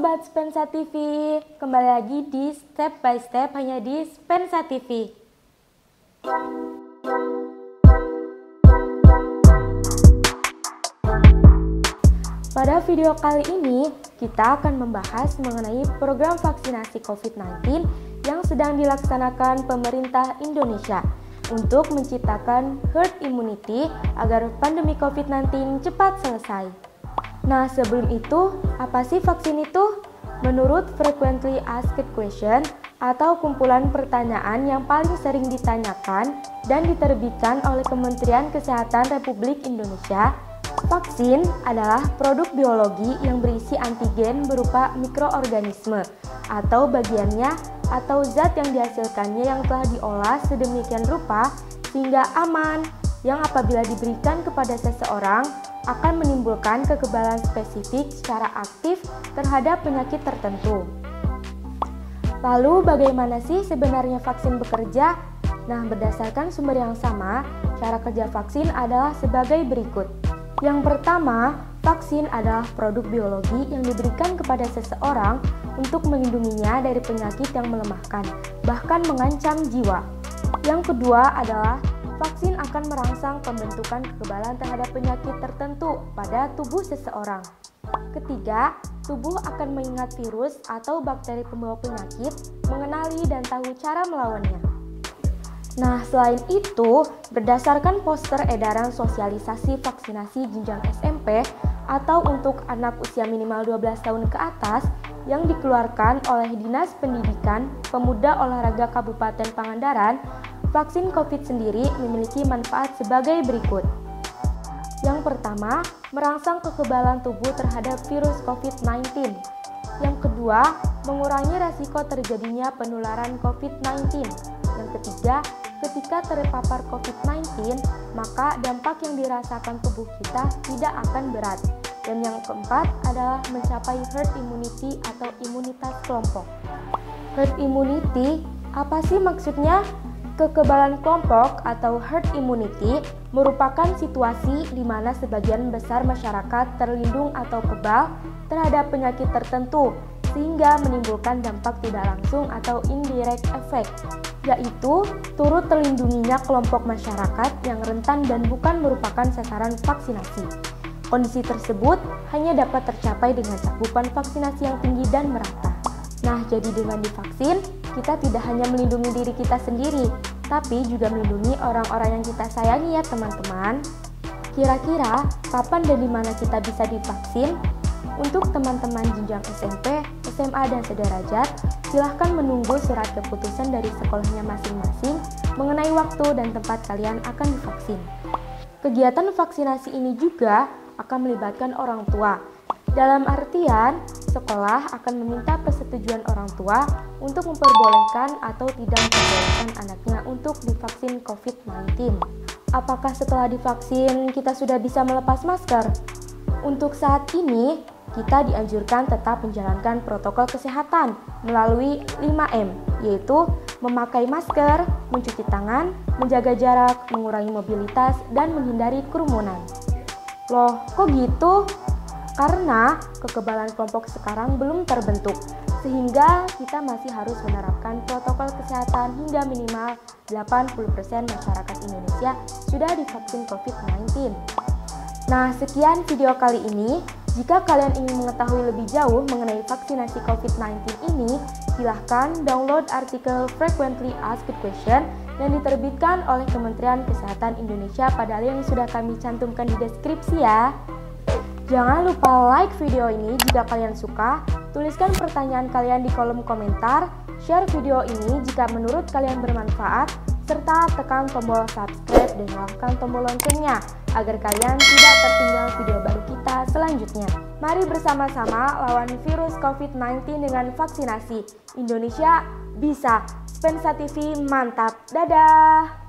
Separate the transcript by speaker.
Speaker 1: Sobat Spensa TV, kembali lagi di Step by Step hanya di Spensa TV. Pada video kali ini, kita akan membahas mengenai program vaksinasi COVID-19 yang sedang dilaksanakan pemerintah Indonesia untuk menciptakan herd immunity agar pandemi COVID-19 cepat selesai. Nah, sebelum itu, apa sih vaksin itu? Menurut Frequently Asked Question atau kumpulan pertanyaan yang paling sering ditanyakan dan diterbitkan oleh Kementerian Kesehatan Republik Indonesia, vaksin adalah produk biologi yang berisi antigen berupa mikroorganisme atau bagiannya atau zat yang dihasilkannya yang telah diolah sedemikian rupa sehingga aman, yang apabila diberikan kepada seseorang akan menimbulkan kekebalan spesifik secara aktif terhadap penyakit tertentu. Lalu bagaimana sih sebenarnya vaksin bekerja? Nah, berdasarkan sumber yang sama, cara kerja vaksin adalah sebagai berikut. Yang pertama, vaksin adalah produk biologi yang diberikan kepada seseorang untuk melindunginya dari penyakit yang melemahkan, bahkan mengancam jiwa. Yang kedua adalah vaksin akan merangsang pembentukan kekebalan terhadap penyakit tertentu pada tubuh seseorang. Ketiga, tubuh akan mengingat virus atau bakteri pembawa penyakit, mengenali dan tahu cara melawannya. Nah, selain itu, berdasarkan poster edaran sosialisasi vaksinasi jenjang SMP atau untuk anak usia minimal 12 tahun ke atas yang dikeluarkan oleh Dinas Pendidikan, Pemuda Olahraga Kabupaten Pangandaran, vaksin COVID sendiri memiliki manfaat sebagai berikut. Yang pertama, merangsang kekebalan tubuh terhadap virus COVID-19. Yang kedua, mengurangi resiko terjadinya penularan COVID-19. Yang ketiga, ketika terpapar COVID-19, maka dampak yang dirasakan tubuh kita tidak akan berat. Dan yang keempat adalah mencapai herd immunity atau imunitas kelompok. Herd immunity, apa sih maksudnya? Kekebalan kelompok atau herd immunity merupakan situasi di mana sebagian besar masyarakat terlindung atau kebal terhadap penyakit tertentu sehingga menimbulkan dampak tidak langsung atau indirect effect, yaitu turut terlindunginya kelompok masyarakat yang rentan dan bukan merupakan sasaran vaksinasi. Kondisi tersebut hanya dapat tercapai dengan cakupan vaksinasi yang tinggi dan merata. Nah, jadi dengan divaksin, kita tidak hanya melindungi diri kita sendiri, tapi juga melindungi orang-orang yang kita sayangi ya teman-teman. Kira-kira kapan dan di mana kita bisa divaksin? Untuk teman-teman jenjang SMP, SMA, dan sederajat, silahkan menunggu surat keputusan dari sekolahnya masing-masing mengenai waktu dan tempat kalian akan divaksin. Kegiatan vaksinasi ini juga akan melibatkan orang tua. Dalam artian, sekolah akan meminta persetujuan orang tua untuk memperbolehkan atau tidak memperbolehkan anaknya untuk divaksin COVID-19. Apakah setelah divaksin kita sudah bisa melepas masker? Untuk saat ini, kita dianjurkan tetap menjalankan protokol kesehatan melalui 5M, yaitu memakai masker, mencuci tangan, menjaga jarak, mengurangi mobilitas, dan menghindari kerumunan. Loh, kok gitu? Karena kekebalan kelompok sekarang belum terbentuk, sehingga kita masih harus menerapkan protokol kesehatan hingga minimal 80% masyarakat Indonesia sudah divaksin COVID-19. Nah, sekian video kali ini. Jika kalian ingin mengetahui lebih jauh mengenai vaksinasi COVID-19 ini, silahkan download artikel Frequently Asked Question yang diterbitkan oleh Kementerian Kesehatan Indonesia pada link yang sudah kami cantumkan di deskripsi ya. Jangan lupa like video ini jika kalian suka, tuliskan pertanyaan kalian di kolom komentar, share video ini jika menurut kalian bermanfaat, serta tekan tombol subscribe dan nyalakan tombol loncengnya agar kalian tidak tertinggal video baru kita selanjutnya. Mari bersama-sama lawan virus COVID-19 dengan vaksinasi. Indonesia bisa. Spensa TV mantap. Dadah!